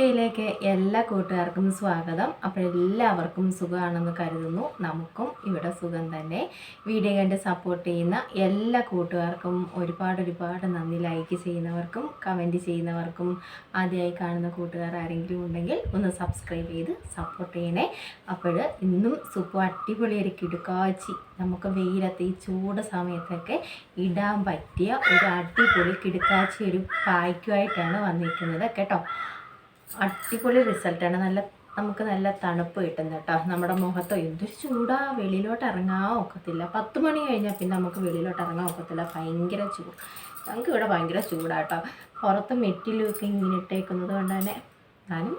വീഡിയോയിലേക്ക് എല്ലാ കൂട്ടുകാർക്കും സ്വാഗതം. അപ്പോൾ എല്ലാവർക്കും സുഖമാണെന്ന് കരുതുന്നു. നമുക്കും ഇവിടെ സുഖം തന്നെ. വീഡിയോ കണ്ട് സപ്പോർട്ട് ചെയ്യുന്ന എല്ലാ കൂട്ടുകാർക്കും ഒരുപാട് നന്ദി. ലൈക്ക് ചെയ്യുന്നവർക്കും കമൻറ്റ് ചെയ്യുന്നവർക്കും ആദ്യമായി കാണുന്ന കൂട്ടുകാർ ആരെങ്കിലും ഉണ്ടെങ്കിൽ ഒന്ന് സബ്സ്ക്രൈബ് ചെയ്ത് സപ്പോർട്ട് ചെയ്യണേ. അപ്പോൾ ഇന്നും സൂപ്പർ അടിപൊളിയൊരു കിടുക്കാച്ചി നമുക്ക് വെയിലത്ത് ഈ ചൂട് സമയത്തൊക്കെ ഇടാൻ പറ്റിയ ഒരു അടിപൊളി കിടുക്കാച്ചി ഒരു പായ്ക്കുമായിട്ടാണ് വന്നിരിക്കുന്നത് കേട്ടോ. അടിപൊളി റിസൾട്ടാണ്. നമുക്ക് നല്ല തണുപ്പ് കിട്ടുന്നത് കേട്ടോ. നമ്മുടെ മുഖത്തോ എന്തൊരു ചൂടാ, വെളിയിലോട്ട് ഇറങ്ങാൻ ഒക്കത്തില്ല. 10 മണി കഴിഞ്ഞാൽ പിന്നെ നമുക്ക് വെളിയിലോട്ട് ഇറങ്ങാൻ ഒക്കത്തില്ല. ഭയങ്കര ചൂട്. ഞങ്ങൾക്ക് ഇവിടെ ഭയങ്കര ചൂടാട്ടോ. പുറത്ത് മെറ്റിലൊക്കെ ഇങ്ങനെ ഇട്ടേക്കുന്നത് കൊണ്ട് തന്നെ ഞാനും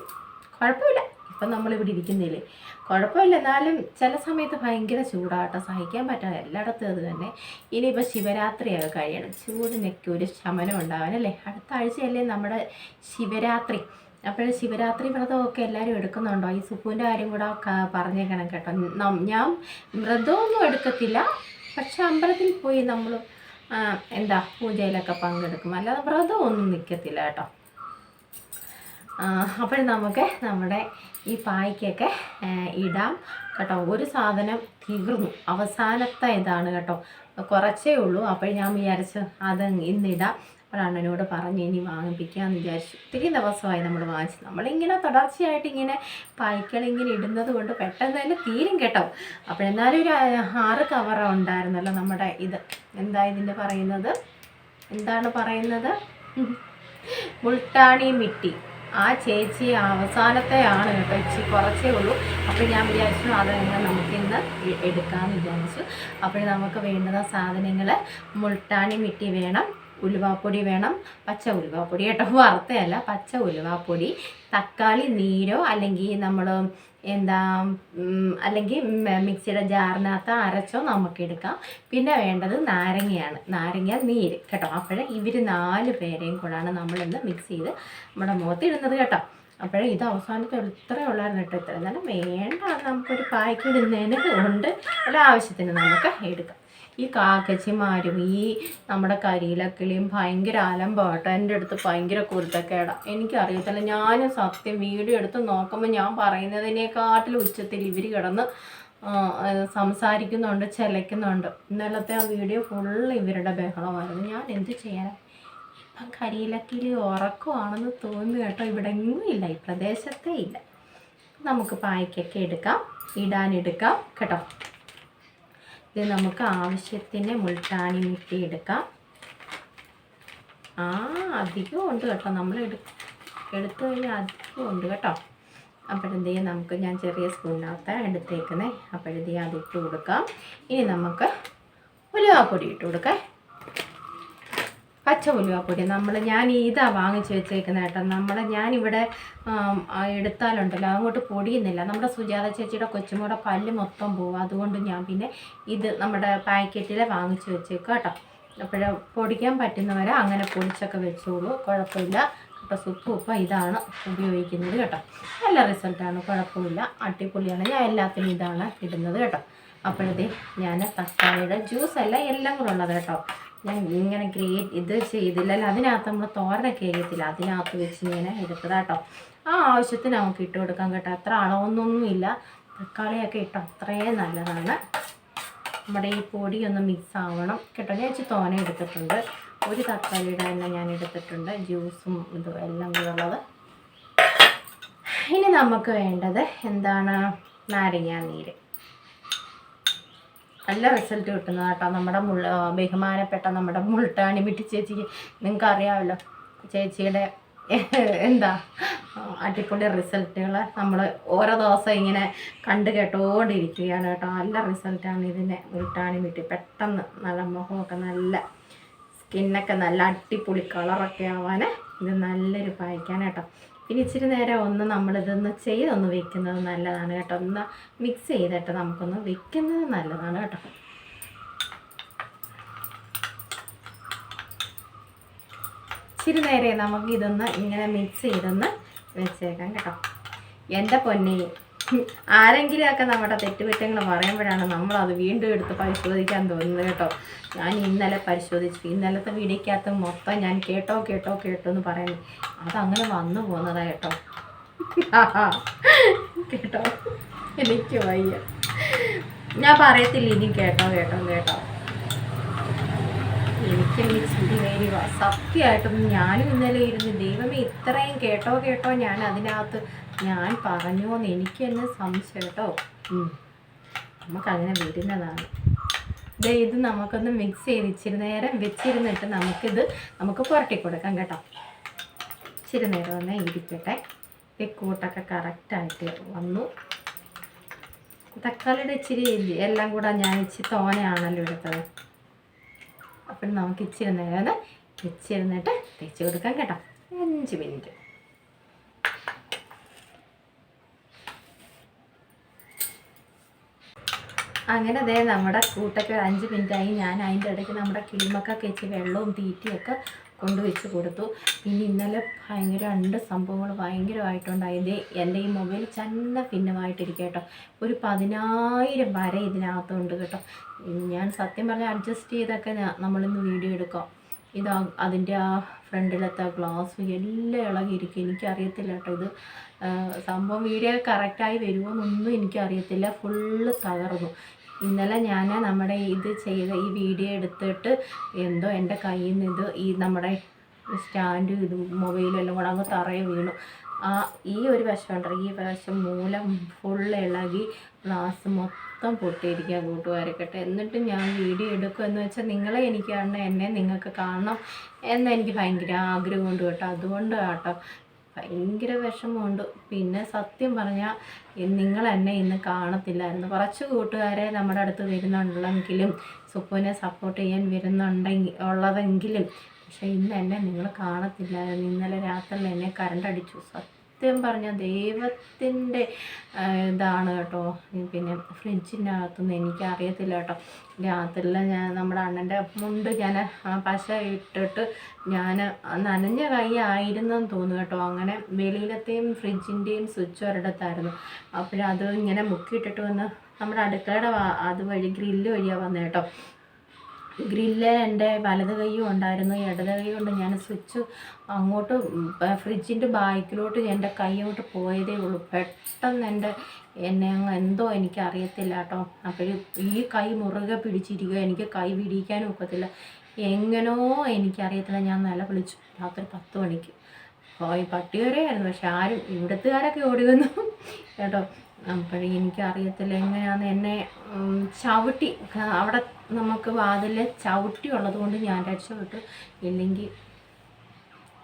കുഴപ്പമില്ല. ഇപ്പം നമ്മളിവിടെ ഇരിക്കുന്നില്ലേ, കുഴപ്പമില്ല. എന്നാലും ചില സമയത്ത് ഭയങ്കര ചൂടാട്ടോ, സഹിക്കാൻ പറ്റാതെ എല്ലായിടത്തും അത് തന്നെ. ഇനിയിപ്പോൾ ശിവരാത്രിയൊക്കെ കഴിയണം, ചൂടിനൊക്കെ ഒരു ശമനം ഉണ്ടാവാനല്ലേ. അടുത്ത ആഴ്ചയല്ലേ നമ്മുടെ ശിവരാത്രി. അപ്പോൾ ശിവരാത്രി വ്രതമൊക്കെ എല്ലാവരും എടുക്കുന്നുണ്ടോ? ഈ സുപ്പുവിൻ്റെ കാര്യം കൂടെ പറഞ്ഞേക്കണം കേട്ടോ. ഞാൻ വ്രതമൊന്നും എടുക്കത്തില്ല, പക്ഷെ അമ്പലത്തിൽ പോയി നമ്മൾ പൂജയിലൊക്കെ പങ്കെടുക്കും, അല്ലാതെ വ്രതമൊന്നും നിൽക്കത്തില്ല കേട്ടോ. അപ്പോൾ നമുക്ക് നമ്മുടെ ഈ പായ്ക്കൊക്കെ ഇടാം കേട്ടോ. ഒരു സാധനം തീർന്നു, അവസാനത്തെ ഇതാണ് കേട്ടോ, കുറച്ചേ ഉള്ളൂ. അപ്പോൾ ഞാൻ വിചാരിച്ചു അത് ഇന്നിടാം. അപ്പോൾ അണ്ണനോട് പറഞ്ഞ് ഇനി വാങ്ങിപ്പിക്കാമെന്ന് വിചാരിച്ചു. ഒത്തിരി ദിവസമായി നമ്മൾ വാങ്ങിച്ചു. നമ്മളിങ്ങനെ തുടർച്ചയായിട്ട് ഇങ്ങനെ പായ്ക്കളിങ്ങനെ ഇടുന്നത് കൊണ്ട് പെട്ടെന്ന് തന്നെ തീരും കേട്ടോ. അപ്പോഴെന്നാലും ഒരു 6 കവർ ഉണ്ടായിരുന്നല്ലോ നമ്മുടെ ഇത്. ഇതിൻ്റെ പറയുന്നത് എന്താണ് പറയുന്നത്, മുൾട്ടാണി മിട്ടി. ആ ചേച്ചി അവസാനത്തെ ആണ് കേട്ടോ, ഇച്ചിരി കുറച്ചേ ഉള്ളൂ. അപ്പോൾ ഞാൻ വിചാരിച്ചു അതെങ്ങനെ നമുക്കിന്ന് എടുക്കാമെന്ന് വിചാരിച്ചു. അപ്പോൾ നമുക്ക് വേണ്ടുന്ന സാധനങ്ങൾ മുൾട്ടാണി മിട്ടി വേണം, ഉലുവാപ്പൊടി വേണം, പച്ച ഉലുവാപ്പൊടി കേട്ടോ, വറുത്തയല്ല, പച്ച ഉലുവാപ്പൊടി, തക്കാളി നീരോ അല്ലെങ്കിൽ നമ്മൾ അല്ലെങ്കിൽ മിക്സിയുടെ ജാറിനകത്ത് അരച്ചോ നമുക്കെടുക്കാം. പിന്നെ വേണ്ടത് നാരങ്ങയാണ്, നാരങ്ങ നീര് കേട്ടോ. അപ്പോൾ ഇവർ 4 പേരെയും കൂടാണ് നമ്മളിന്ന് മിക്സ് ചെയ്ത് നമ്മുടെ മുഖത്തിടുന്നത് കേട്ടോ. അപ്പോൾ ഇത് അവസാനത്തെ ഇത്രയേ ഉള്ളായിരുന്നു കേട്ടോ. ഇത്ര എന്നാലും വേണ്ട, നമുക്കൊരു പായ്ക്ക് ഇടുന്നതിന് ഉണ്ട്, ഒരാവശ്യത്തിന് നമുക്ക് എടുക്കാം. ഈ കാക്കച്ചിമാരും ഈ നമ്മുടെ കരിയിലക്കിളിയും ഭയങ്കര അലമ്പാട്ടോ. എൻ്റെ അടുത്ത് ഭയങ്കര കുരുത്തക്കേടാ. എനിക്കറിയത്തില്ല, ഞാൻ സത്യം വീഡിയോ എടുത്ത് നോക്കുമ്പോൾ ഞാൻ പറയുന്നതിനേക്കാട്ടിലും ഉച്ചത്തിൽ ഇവർ കിടന്ന് സംസാരിക്കുന്നുണ്ട്, ചിലയ്ക്കുന്നുണ്ട്. ഇന്നലത്തെ ആ വീഡിയോ ഫുള്ള് ഇവരുടെ ബഹളമായിരുന്നു. ഞാൻ എന്ത് ചെയ്യാനാ. ഇപ്പം കരിയിലക്കിളി ഉറക്കമാണെന്ന് തോന്നുന്നു കേട്ടോ. ഇവിടെ എങ്ങും ഇല്ല, ഈ പ്രദേശത്തേ ഇല്ല. നമുക്ക് പായ്ക്കൊക്കെ എടുക്കാം, ഇടാനെടുക്കാം കേട്ടോ. ഇത് നമുക്ക് ആവശ്യത്തിന് മുൾട്ടാണി മിട്ടി എടുക്കാം. അധികം ഉണ്ട് കേട്ടോ, നമ്മൾ എടുത്തു കഴിഞ്ഞാൽ അധികം ഉണ്ട് കേട്ടോ. അപ്പോഴെന്ത് ചെയ്യാം, ഞാൻ ചെറിയ സ്പൂണിനകത്ത് എടുത്തേക്കുന്നത്. അപ്പോഴെന്ത് ചെയ്യാം, അതിട്ട് കൊടുക്കാം. ഇനി നമുക്ക് ഉലുവാപ്പൊടി ഇട്ട് കൊടുക്കാം, പച്ച ഉലുവാപ്പൊടി. ഞാൻ ഇതാ വാങ്ങിച്ച് വെച്ചേക്കുന്നത് കേട്ടോ. ഞാനിവിടെ എടുത്താലുണ്ടല്ലോ അങ്ങോട്ട് പൊടിയുന്നില്ല. നമ്മുടെ സുജാത ചേച്ചിയുടെ കൊച്ചുമോടെ പല്ല് മൊത്തം പോകും. അതുകൊണ്ട് ഞാൻ പിന്നെ ഇത് നമ്മുടെ പാക്കറ്റിൽ വാങ്ങിച്ച് വെച്ചേക്കും കേട്ടോ. അപ്പോൾ പൊടിക്കാൻ പറ്റുന്നവരെ അങ്ങനെ പൊടിച്ചൊക്കെ വെച്ചോളൂ, കുഴപ്പമില്ല കേട്ടോ. സുപ്പ് ഇതാണ് ഉപയോഗിക്കുന്നത് കേട്ടോ. നല്ല റിസൾട്ടാണ്, കുഴപ്പമില്ല, അടിപൊളിയാണ്. ഞാൻ എല്ലാത്തിനും ഇതാണ് ഇടുന്നത് കേട്ടോ. അപ്പോഴത്തേ ഞാൻ തക്കാളിയുടെ ജ്യൂസല്ല എല്ലാം കൂടെ ഉള്ളത് കേട്ടോ. ഞാൻ ഇങ്ങനെ ഇത് ചെയ്തില്ലല്ലോ, അതിനകത്ത് നമ്മൾ തോരനൊക്കെ ചെയ്യത്തില്ല, അതിനകത്ത് വെച്ച് ഇങ്ങനെ എടുത്തത് കേട്ടോ. ആവശ്യത്തിന് നമുക്ക് ഇട്ട് കൊടുക്കാം കേട്ടോ. അത്ര അളവൊന്നുമില്ല, തക്കാളിയൊക്കെ ഇട്ട് അത്രയും നല്ലതാണ്. നമ്മുടെ ഈ പൊടിയൊന്ന് മിക്സ് ആവണം കേട്ടോ. ഞാൻ വെച്ച് തോന എടുത്തിട്ടുണ്ട്, ഒരു തക്കാളിയുടെ തന്നെ ഞാൻ എടുത്തിട്ടുണ്ട്, ജ്യൂസും ഇതും എല്ലാം കൂടെ ഉള്ളത്. ഇനി നമുക്ക് വേണ്ടത് നാരങ്ങാ നീര്. നല്ല റിസൾട്ട് കിട്ടുന്നത് കേട്ടോ. നമ്മുടെ ബഹുമാനപ്പെട്ട നമ്മുടെ മുൾട്ടാണി മിട്ടി ചേച്ചിക്ക് നിങ്ങൾക്ക് അറിയാമല്ലോ, ചേച്ചിയുടെ അടിപൊളി റിസൾട്ടുകൾ നമ്മൾ ഓരോ ദിവസം ഇങ്ങനെ കേട്ടുകൊണ്ടിരിക്കുകയാണ് കേട്ടോ. നല്ല റിസൾട്ടാണ് ഇതിൻ്റെ മുൾട്ടാണി മിട്ടി. പെട്ടെന്ന് നല്ല മുഖമൊക്കെ നല്ല സ്കിന്നൊക്കെ നല്ല അടിപൊളി കളറൊക്കെ ആവാൻ ഇത് നല്ലൊരു പായ്ക്കാൻ കേട്ടോ. പിന്നെ ഇച്ചിരി നേരം നമ്മളിതൊന്ന് ചെയ്തൊന്ന് വെക്കുന്നത് നല്ലതാണ് കേട്ടോ. ഒന്ന് മിക്സ് ചെയ്തിട്ട് നമുക്കൊന്ന് വെക്കുന്നത് നല്ലതാണ് കേട്ടോ. ഇച്ചിരി നേരം നമുക്കിതൊന്ന് ഇങ്ങനെ മിക്സ് ചെയ്തൊന്ന് വെച്ചേക്കാം കേട്ടോ. എൻ്റെ പൊന്നെ, ആരെങ്കിലുമൊക്കെ നമ്മുടെ തെറ്റുകുറ്റങ്ങൾ പറയുമ്പോഴാണ് നമ്മളത് വീണ്ടും എടുത്ത് പരിശോധിക്കാൻ തോന്നുന്നത് കേട്ടോ. ഞാൻ ഇന്നലെ പരിശോധിച്ചു, ഇന്നലത്തെ വീഡിയോക്കകത്ത് മൊത്തം ഞാൻ കേട്ടോ എന്ന് പറയുന്നു. അതങ്ങനെ വന്നു പോകുന്നതാണ് കേട്ടോ. കേട്ടോ, എനിക്ക് വയ്യ, ഞാൻ പറയത്തില്ല ഇനി. കേട്ടോ കേട്ടോ കേട്ടോ, എനിക്കെനിക്ക് ചിരി വരിക സത്യമായിട്ടും. ഞാനും ഇന്നലെ ഇരുന്ന് ദൈവമേ ഇത്രയും കേട്ടോ കേട്ടോ ഞാൻ അതിനകത്ത് ഞാൻ പറഞ്ഞോന്ന് എനിക്ക് തന്നെ സംശയം കേട്ടോ. നമുക്കങ്ങനെ വരുന്നതാണ്. ഇത് നമുക്കൊന്ന് മിക്സ് ചെയ്ത് ഇച്ചിരി നേരം വെച്ചിരുന്നിട്ട് നമുക്ക് പുരട്ടി കൊടുക്കാം കേട്ടോ. ഇച്ചിരി നേരം ഒന്ന് ഇരിക്കട്ടെ. കൂട്ടൊക്കെ കറക്റ്റായിട്ട് വന്നു. തക്കാളിയുടെ ഇച്ചിരി എല്ലാം കൂടെ ഞാൻ ഇച്ചിരി തോനെയാണല്ലോ എടുത്തത്. അപ്പം നമുക്ക് ഇച്ചിരി നേരം വെച്ചിരുന്നിട്ട് തേച്ച് കൊടുക്കാം കേട്ടോ. 5 മിനിറ്റ്. അങ്ങനെ അതേ നമ്മുടെ കൂട്ടൊക്കെ 5 മിനിറ്റായി. ഞാൻ അതിൻ്റെ ഇടയ്ക്ക് നമ്മുടെ കിളിമക്കൊക്കെ വെച്ച് വെള്ളവും തീറ്റയൊക്കെ കൊണ്ടുവച്ച് കൊടുത്തു. പിന്നെ ഇന്നലെ ഭയങ്കര 2 സംഭവങ്ങൾ ഭയങ്കരമായിട്ടുണ്ടായത്. എൻ്റെ ഈ മൊബൈൽ ഭിന്നമായിട്ടിരിക്കുക കേട്ടോ. ഒരു 10,000 വരെ ഇതിനകത്തുണ്ട് കേട്ടോ. ഞാൻ സത്യം പറഞ്ഞാൽ അഡ്ജസ്റ്റ് ചെയ്തൊക്കെ നമ്മളിന്ന് വീഡിയോ എടുക്കാം. അതിൻ്റെ ആ ഫ്രണ്ടിലത്തെ ഗ്ലാസ് എല്ലാം ഇളകിയിരിക്കും. എനിക്കറിയത്തില്ല കേട്ടോ ഇത് സംഭവം വീഡിയോ കറക്റ്റായി വരുമോ എന്നൊന്നും എനിക്കറിയത്തില്ല. ഫുള്ള് തകർന്നു. ഇന്നലെ ഞാൻ നമ്മുടെ ഇത് ചെയ്ത ഈ വീഡിയോ എടുത്തിട്ട് എന്തോ എൻ്റെ കയ്യിൽ നിന്ന് ഈ നമ്മുടെ സ്റ്റാൻഡ് ഇത് മൊബൈലും എല്ലാം കൂടെ അങ്ങ് തറയെ വീണു. ഈ ഒരു വശമുണ്ടല്ലോ, ഈ വശം മൂലം ഫുള്ള് ഇളകി ഗ്ലാസ് മൊത്തം പൊട്ടിയിരിക്കുക കൂട്ടുകാരെ കേട്ടോ. എന്നിട്ട് ഞാൻ വീഡിയോ എടുക്കുമെന്ന് വെച്ചാൽ നിങ്ങളെ എനിക്ക് കാണണം, എന്നെ നിങ്ങൾക്ക് കാണണം എന്നെനിക്ക് ഭയങ്കര ആഗ്രഹമുണ്ട് കേട്ടോ. അതുകൊണ്ട് കേട്ടോ ഭയങ്കര വിഷമമുണ്ട്. പിന്നെ സത്യം പറഞ്ഞാൽ നിങ്ങൾ എന്നെ ഇന്ന് കാണത്തില്ലായിരുന്നു. കുറച്ച് കൂട്ടുകാരെ നമ്മുടെ അടുത്ത് വരുന്നുണ്ടെങ്കിലും സുപ്പുവിനെ സപ്പോർട്ട് ചെയ്യാൻ ഉള്ളതെങ്കിലും പക്ഷേ ഇന്ന് എന്നെ നിങ്ങൾ കാണത്തില്ലായിരുന്നു. ഇന്നലെ രാത്രിയിൽ എന്നെ കറണ്ടടിച്ചു. സത്യം പറഞ്ഞാൽ ദൈവത്തിൻ്റെ ഇതാണ് കേട്ടോ. പിന്നെ ഫ്രിഡ്ജിൻ്റെ അകത്തുനിന്ന് എനിക്കറിയത്തില്ല കേട്ടോ. രാത്രിയിൽ ഞാൻ നമ്മുടെ അണ്ണൻ്റെ മുണ്ട് ഞാൻ പശ ഇട്ടിട്ട് ഞാൻ നനഞ്ഞ കൈ ആയിരുന്നെന്ന് തോന്നുന്നു കേട്ടോ. അങ്ങനെ വെളിയിലത്തെയും ഫ്രിഡ്ജിൻ്റെയും സ്വിച്ച് ഒരിടത്തായിരുന്നു. അപ്പോഴത് ഇങ്ങനെ മുക്കിയിട്ടിട്ട് വന്ന് നമ്മുടെ അടുക്കളയുടെ അതുവഴി ഗ്രില്ല് വഴിയാണ് വന്നത് കേട്ടോ. ഗ്രില്ല് എൻ്റെ വലത് കൈയും ഉണ്ടായിരുന്നു, ഇടത് കൈ കൊണ്ട് ഞാൻ സ്വിച്ച് അങ്ങോട്ട് ഫ്രിഡ്ജിൻ്റെ ബാക്കിലോട്ട് എൻ്റെ കൈ അങ്ങോട്ട് പോയതേ ഉള്ളൂ. പെട്ടെന്ന് എന്നെ അങ്ങ് എന്തോ എനിക്കറിയത്തില്ല കേട്ടോ. അപ്പോഴും ഈ കൈ മുറുകെ പിടിച്ചിരിക്കുക, എനിക്ക് കൈ പിടിക്കാനും ഒക്കത്തില്ല. എങ്ങനോ എനിക്കറിയത്തില്ല, ഞാൻ നിലവിളിച്ചു രാത്രി 10 മണിക്ക്. പട്ടി വരെയായിരുന്നു, പക്ഷെ ആരും ഇവിടുത്തുകാരൊക്കെ ഓടി വന്നു കേട്ടോ. അപ്പോഴേ എനിക്കറിയത്തില്ല എങ്ങനെയാണെന്ന്. എന്നെ ചവിട്ടി അവിടെ നമുക്ക് വാതിൽ ചവിട്ടി ഉള്ളത് കൊണ്ട് ഞാൻ രക്ഷപ്പെട്ടു. ഇല്ലെങ്കിൽ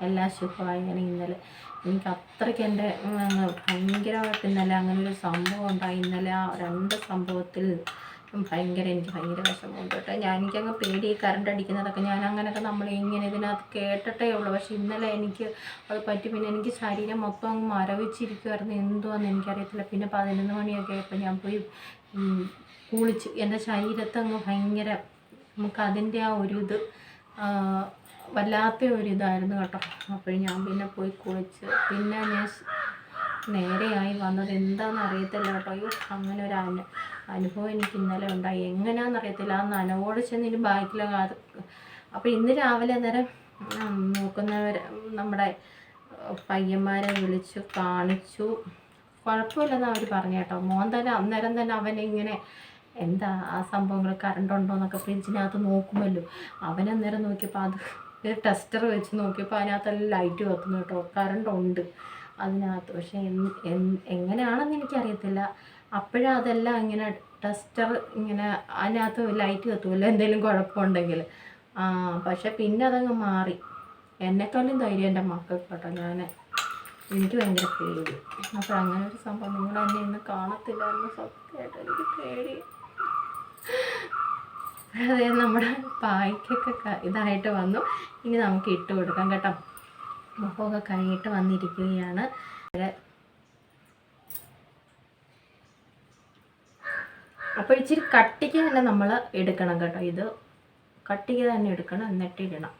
എല്ലാ ശുഭമായി. ഞാൻ ഇന്നലെ എനിക്ക് അത്രയ്ക്ക് എൻ്റെ ഭയങ്കരമായിട്ട് ഇന്നലെ അങ്ങനെ ഒരു സംഭവം ഉണ്ടായി. ഇന്നലെ ആ 2 സംഭവത്തിൽ എനിക്ക് ഭയങ്കര വിഷമമുണ്ട് കേട്ടോ. എനിക്കങ്ങ് പേടി, കറണ്ട് അടിക്കുന്നതൊക്കെ ഞാൻ അങ്ങനെയൊക്കെ ഇങ്ങനെ ഇതിനകത്ത് കേട്ടിട്ടേ ഉള്ളൂ. പക്ഷെ ഇന്നലെ എനിക്ക് അത് പറ്റി. പിന്നെ എനിക്ക് ശരീരം മൊത്തം അങ്ങ് മരവിച്ചിരിക്കുമായിരുന്നു. എന്തുവാന്ന് എനിക്കറിയത്തില്ല. പിന്നെ 11 മണിയൊക്കെ ആയപ്പോൾ ഞാൻ പോയി കുളിച്ച്. എൻ്റെ ശരീരത്തങ്ങ് ഭയങ്കര നമുക്കതിൻ്റെ ആ ഒരു ഇത് വല്ലാത്ത ഒരു ഇതായിരുന്നു കേട്ടോ. അപ്പോൾ ഞാൻ പിന്നെ പോയി കുളിച്ച് പിന്നെ ഞാൻ നേരെയായി വന്നത് എന്താണെന്ന് അറിയത്തില്ല കേട്ടോ. അങ്ങനെ ഒരു അനുഭവം എനിക്ക് ഇന്നലെ ഉണ്ടായി. എങ്ങനെയാണെന്നറിയത്തില്ല. ആ നനവോട് ചെന്ന് ബാക്കിലത്. അപ്പോൾ ഇന്ന് രാവിലെ അന്നേരം നോക്കുന്നവർ നമ്മുടെ പയ്യന്മാരെ വിളിച്ചു കാണിച്ചു. കുഴപ്പമില്ലെന്ന് അവർ പറഞ്ഞു കേട്ടോ. മോൻ തന്നെ അന്നേരം തന്നെ അവനിങ്ങനെ എന്താ ആ സംഭവങ്ങൾ കറണ്ട് ഉണ്ടോ എന്നൊക്കെ ഫ്രിഡ്ജിനകത്ത് നോക്കുമല്ലോ. അവനന്നേരം നോക്കിയപ്പോൾ അത് ടെസ്റ്റർ വെച്ച് നോക്കിയപ്പോൾ അതിനകത്തെല്ലാം ലൈറ്റ് കത്തുന്നു കേട്ടോ. കറണ്ട് ഉണ്ട് അതിനകത്ത്. പക്ഷേ എങ്ങനെയാണെന്ന് എനിക്കറിയത്തില്ല. അപ്പോഴും അതെല്ലാം ഇങ്ങനെ ടെസ്റ്റർ ഇങ്ങനെ അതിനകത്ത് ലൈറ്റ് കത്തുമല്ലോ എന്തെങ്കിലും കുഴപ്പമുണ്ടെങ്കിൽ. പക്ഷെ പിന്നെ അതങ്ങ് മാറി. എന്നെക്കാളും ധൈര്യം എൻ്റെ മക്കൾക്ക് കേട്ടോ. എനിക്ക് ഭയങ്കര പേടി. അപ്പോൾ അങ്ങനെ ഒരു സംഭവം നിങ്ങളെന്നെ ഇന്ന് കാണത്തില്ലായിരുന്നു. സത്യമായിട്ട് എനിക്ക് പേടി. അതെ, നമ്മുടെ പായ്ക്കൊക്കെ ഇതായിട്ട് വന്നു. ഇനി നമുക്ക് ഇട്ട് കൊടുക്കാം കേട്ടോ. മുഖമൊക്കെ കഴിഞ്ഞിട്ട് വന്നിരിക്കുകയാണ്. അപ്പോൾ ഇച്ചിരി കട്ടിക്ക് തന്നെ നമ്മൾ എടുക്കണം കേട്ടോ. ഇത് കട്ടിക്ക് തന്നെ എടുക്കണം, എന്നിട്ട് ഇടണം.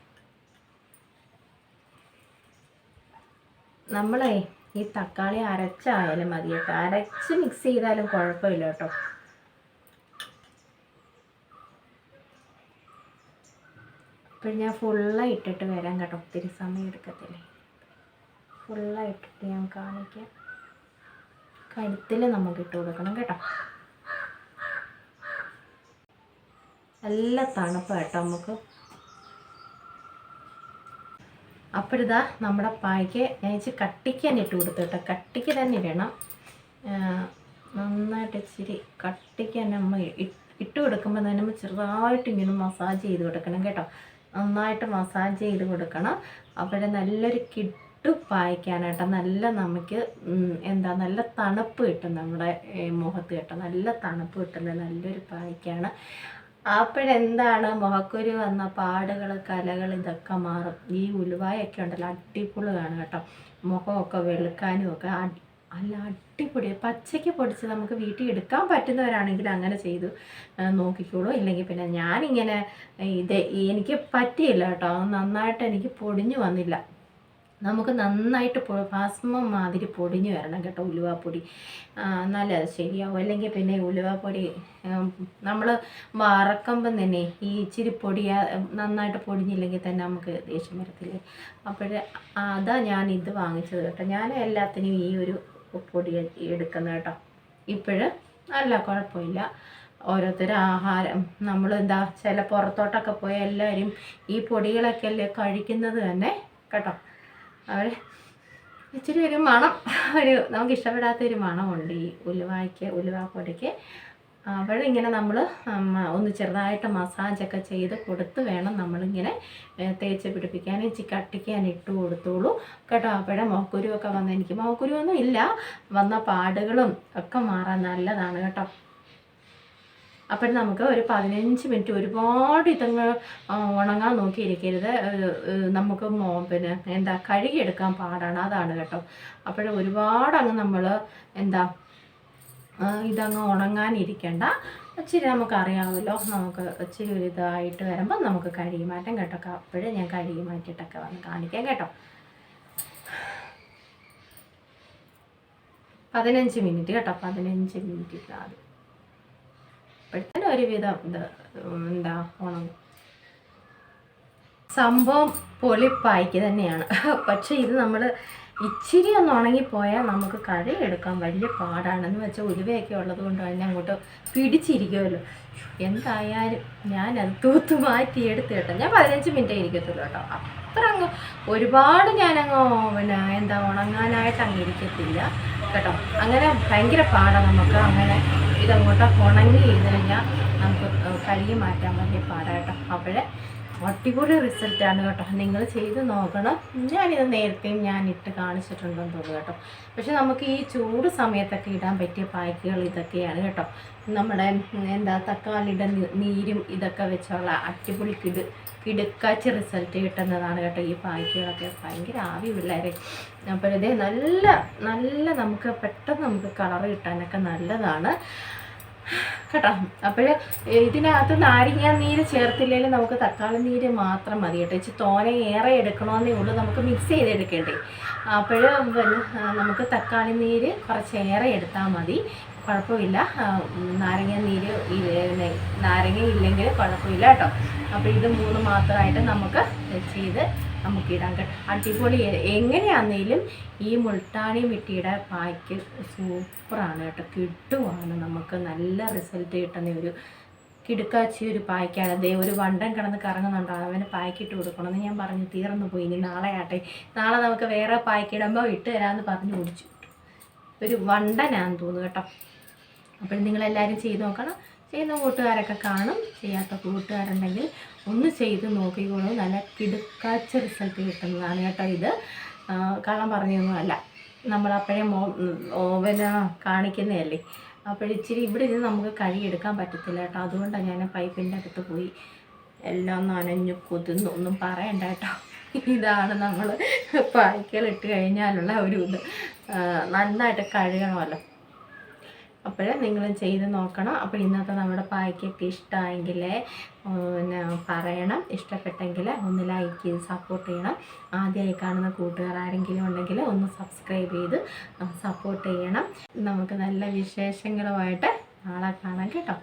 നമ്മളെ ഈ തക്കാളി അരച്ചായാലും മതി കേട്ടോ. അരച്ച് മിക്സ് ചെയ്താലും കുഴപ്പമില്ല കേട്ടോ. അപ്പോൾ ഞാൻ ഫുള്ളായി ഇട്ടിട്ട് വരാം കേട്ടോ. ഒത്തിരി സമയം എടുക്കത്തില്ലേ. ഫുള്ളായിട്ടിട്ട് ഞാൻ കാണിക്കാം. കഴുത്തിൽ നമുക്ക് ഇട്ട് കൊടുക്കണം കേട്ടോ. നല്ല തണുപ്പ് കേട്ടോ നമുക്ക്. അപ്പോഴിതാ നമ്മുടെ പായ്ക്ക് ഞാൻ ഇച്ചിരി കട്ടിക്ക് തന്നെ ഇട്ട് കൊടുത്തു കേട്ടോ. കട്ടിക്ക് തന്നെ ഇടണം, നന്നായിട്ട് ഇച്ചിരി കട്ടിക്ക് തന്നെ നമ്മൾ ഇട്ട് കൊടുക്കുമ്പോൾ തന്നെ നമ്മൾ ചെറുതായിട്ട് ഇങ്ങനെ മസാജ് ചെയ്ത് കൊടുക്കണം കേട്ടോ. നന്നായിട്ട് മസാജ് ചെയ്ത് കൊടുക്കണം. അപ്പോഴേ നല്ലൊരു കിട്ടു പായ്ക്കാനാട്ടോ. നല്ല നമുക്ക് നല്ല തണുപ്പ് കിട്ടും നമ്മുടെ മുഖത്ത് കേട്ടോ. നല്ല തണുപ്പ് കിട്ടുന്ന നല്ലൊരു പായ്ക്കാണ്. അപ്പോഴെന്താണ് മുഖക്കുരു വന്ന പാടുകൾ, കലകൾ ഇതൊക്കെ മാറും. ഈ ഉലുവായൊക്കെ ഉണ്ടല്ലോ അടിപൊളിയാണ് കേട്ടോ. മുഖമൊക്കെ വെളുക്കാനും ഒക്കെ അല്ല അടിപൊളി. പച്ചയ്ക്ക് പൊടിച്ച് നമുക്ക് വീട്ടിൽ എടുക്കാൻ പറ്റുന്നവരാണെങ്കിൽ അങ്ങനെ ചെയ്തു നോക്കിക്കോളൂ. ഇല്ലെങ്കിൽ പിന്നെ ഞാനിങ്ങനെ എനിക്ക് പറ്റിയില്ല കേട്ടോ. നന്നായിട്ട് എനിക്ക് പൊടിഞ്ഞു വന്നില്ല. നമുക്ക് നന്നായിട്ട് ഭസ്മം മാതിരി പൊടിഞ്ഞു വരണം കേട്ടോ ഉലുവാപ്പൊടി. എന്നാലേ അത് ശരിയാവും. അല്ലെങ്കിൽ പിന്നെ ഉലുവാപ്പൊടി നമ്മൾ വറക്കുമ്പം തന്നെ ഈ ഇച്ചിരി നന്നായിട്ട് പൊടിഞ്ഞില്ലെങ്കിൽ തന്നെ നമുക്ക് ദേഷ്യം വരത്തില്ലേ. അതാ ഞാൻ ഇത് വാങ്ങിച്ചത് കേട്ടോ. ഞാൻ എല്ലാത്തിനും ഈ ഒരു പൊടി എടുക്കുന്നത് കേട്ടോ. അല്ല കുഴപ്പമില്ല. ഓരോരുത്തർ ആഹാരം ചില പുറത്തോട്ടൊക്കെ പോയ എല്ലാവരും ഈ പൊടികളൊക്കെ അല്ലേ കഴിക്കുന്നത് തന്നെ കേട്ടോ. ഇച്ചിരി ഒരു മണം, നമുക്ക് ഇഷ്ടപ്പെടാത്തൊരു മണമുണ്ട് ഈ ഉലുവാപ്പൊടിക്ക്. അപ്പോഴിങ്ങനെ നമ്മൾ ഒന്ന് ചെറുതായിട്ട് മസാജൊക്കെ ചെയ്ത് കൊടുത്ത് വേണം നമ്മളിങ്ങനെ തേച്ച് പിടിപ്പിക്കാൻ. ഇച്ചിരി കട്ടിക്കാൻ ഇട്ട് കൊടുത്തോളൂ കേട്ടോ. അപ്പോഴേ മുഖക്കുരുവൊക്കെ എനിക്ക് മുഖക്കുരുവൊന്നും ഇല്ല, വന്ന പാടുകളും ഒക്കെ മാറാൻ നല്ലതാണ് കേട്ടോ. അപ്പോൾ നമുക്ക് ഒരു 15 മിനിറ്റ് ഒരുപാട് ഇതങ്ങ് ഉണങ്ങാൻ നോക്കിയിരിക്കരുത്. നമുക്ക് പിന്നെ കഴുകിയെടുക്കാൻ പാടാണ്, അതാണ് കേട്ടോ. ഒരുപാട് അങ്ങ് നമ്മൾ ഇതങ്ങ് ഉണങ്ങാനിരിക്കണ്ട. ഇച്ചിരി നമുക്കറിയാമല്ലോ, നമുക്ക് ഇച്ചിരി ഒരു ഇതായിട്ട് വരുമ്പോൾ നമുക്ക് കഴുകി മാറ്റാം കേട്ടോ. അപ്പോഴേ ഞാൻ കഴുകി മാറ്റിയിട്ടൊക്കെ വന്ന് കാണിക്കാം കേട്ടോ. 15 മിനിറ്റ് കേട്ടോ. 15 മിനിറ്റ് അത് ഇപ്പോഴത്തെ ഒരുവിധം ഉണങ്ങും. സംഭവം പൊളിപ്പായ്ക്ക് തന്നെയാണ്. പക്ഷേ ഇത് നമ്മൾ ഇച്ചിരി ഒന്ന് ഉണങ്ങിപ്പോയാൽ നമുക്ക് കഴുകിയെടുക്കാൻ വലിയ പാടാണെന്ന് വെച്ചാൽ ഉലുവയൊക്കെ ഉള്ളത് കൊണ്ട് തന്നെ അങ്ങോട്ട് പിടിച്ചിരിക്കുമല്ലോ. എന്തായാലും ഞാനത് തൂത്ത് മാറ്റി എടുത്ത് കേട്ടോ. ഞാൻ 15 മിനിറ്റേ ഇരിക്കത്തുള്ളൂ കേട്ടോ. അത്ര അങ്ങ് ഒരുപാട് ഞാനങ്ങ് പിന്നെ ഉണങ്ങാനായിട്ട് അങ്ങ് ഇരിക്കത്തില്ല കേട്ടോ. അങ്ങനെ ഭയങ്കര പാടാണ് നമുക്ക്. അങ്ങനെ ഇതങ്ങോട്ട് ഉണങ്ങി ചെയ്ത് കഴിഞ്ഞാൽ നമുക്ക് കഴുകി മാറ്റാൻ വലിയ പാടാട്ടോ. അപ്പോഴേ അടിപൊളി റിസൾട്ടാണ് കേട്ടോ. നിങ്ങൾ ചെയ്ത് നോക്കണം. ഞാനിത് നേരത്തെയും ഇട്ട് കാണിച്ചിട്ടുണ്ടെന്ന് തോന്നുന്നു കേട്ടോ. പക്ഷെ നമുക്ക് ഈ ചൂട് സമയത്തൊക്കെ ഇടാൻ പറ്റിയ പായ്ക്കുകൾ ഇതൊക്കെയാണ് കേട്ടോ. നമ്മുടെ തക്കാളിയുടെ നീരും ഇതൊക്കെ വെച്ചുള്ള അടിപൊളി കിടുക്കാച്ച് റിസൾട്ട് കിട്ടുന്നതാണ് കേട്ടോ ഈ പായ്ക്കുകളൊക്കെ. ഭയങ്കര ആവി പിള്ളേരെ. അപ്പോഴതേ നല്ല നല്ല നമുക്ക് പെട്ടെന്ന് നമുക്ക് കളർ കിട്ടാനൊക്കെ നല്ലതാണ് കേട്ടോ. ഇതിനകത്ത് നാരങ്ങ നീര് ചേർത്തില്ലെങ്കിൽ നമുക്ക് തക്കാളി നീര് മാത്രം മതി കേട്ടോ. ഇച്ചിരി തോനെ ഏറെ എടുക്കണമെന്നേ ഉള്ളൂ, നമുക്ക് മിക്സ് ചെയ്തെടുക്കേണ്ടേ. നമുക്ക് തക്കാളി നീര് കുറച്ചേറെ എടുത്താൽ മതി, കുഴപ്പമില്ല. നാരങ്ങ ഇല്ലെങ്കിൽ കുഴപ്പമില്ല കേട്ടോ. അപ്പോൾ ഇത് 3 മാത്രമായിട്ട് നമുക്ക് ചെയ്ത് നമുക്കിടാം കേട്ടോ. അടിപൊളി. എങ്ങനെയാണെങ്കിലും ഈ മുൾട്ടാണി മിട്ടിയുടെ പായ്ക്ക് സൂപ്പറാണ് കേട്ടോ. കിട്ടുവാണ് നമുക്ക് നല്ല റിസൾട്ട് കിട്ടുന്ന ഒരു കിടുക്കാച്ചി ഒരു പായ്ക്കാണ്. ഒരു വണ്ടൻ കിടന്ന് കറങ്ങുന്നുണ്ടോ, അവന് പായ്ക്കിട്ട് കൊടുക്കണമെന്ന് ഞാൻ പറഞ്ഞു. തീർന്നു പോയി, ഇനി നാളെ ആട്ടെ. നാളെ നമുക്ക് വേറെ പായ്ക്കിടുമ്പോൾ ഇട്ട് തരാമെന്ന് പറഞ്ഞ് ഓടിച്ചു. ഒരു വണ്ടനാന്ന് തോന്നുന്നു കേട്ടോ. അപ്പോൾ നിങ്ങളെല്ലാവരും ചെയ്ത് നോക്കണം. ചെയ്യുന്ന കൂട്ടുകാരൊക്കെ കാണും. ചെയ്യാത്ത കൂട്ടുകാരുണ്ടെങ്കിൽ ഒന്ന് ചെയ്ത് നോക്കിക്കോളൂ. നല്ല കിടുക്കാച്ച റിസൾട്ട് കിട്ടുന്നതാണ് കേട്ടോ. ഇത് കള്ളം പറഞ്ഞൊന്നുമല്ല, നമ്മളപ്പോഴേ ഓവന കാണിക്കുന്നതല്ലേ. അപ്പോഴിച്ചിരി ഇവിടെ ഇത് നമുക്ക് കഴുകിയെടുക്കാൻ പറ്റത്തില്ല കേട്ടോ. അതുകൊണ്ടാണ് ഞാൻ പൈപ്പിൻ്റെ അടുത്ത് പോയി എല്ലാം നനഞ്ഞു കുതിർന്നു. ഒന്നും പറയണ്ട കേട്ടോ. ഇതാണ് നമ്മൾ പായ്ക്കലിട്ട് കഴിഞ്ഞാലുള്ള ഒരു ഇത്. നന്നായിട്ട് കഴുകണമല്ലോ. അപ്പോൾ നിങ്ങളും ചെയ്ത് നോക്കണം. അപ്പോൾ ഇന്നത്തെ നമ്മുടെ പായ്ക്കൊക്കെ ഇഷ്ടമായെങ്കിൽ പിന്നെ പറയണം. ഇഷ്ടപ്പെട്ടെങ്കിൽ ഒന്ന് ലൈക്ക് ചെയ്ത് സപ്പോർട്ട് ചെയ്യണം. ആദ്യമായി കാണുന്ന കൂട്ടുകാർ ആരെങ്കിലും ഉണ്ടെങ്കിൽ ഒന്ന് സബ്സ്ക്രൈബ് ചെയ്ത് സപ്പോർട്ട് ചെയ്യണം. നമുക്ക് നല്ല വിശേഷങ്ങളുമായിട്ട് നാളെ കാണാം കേട്ടോ.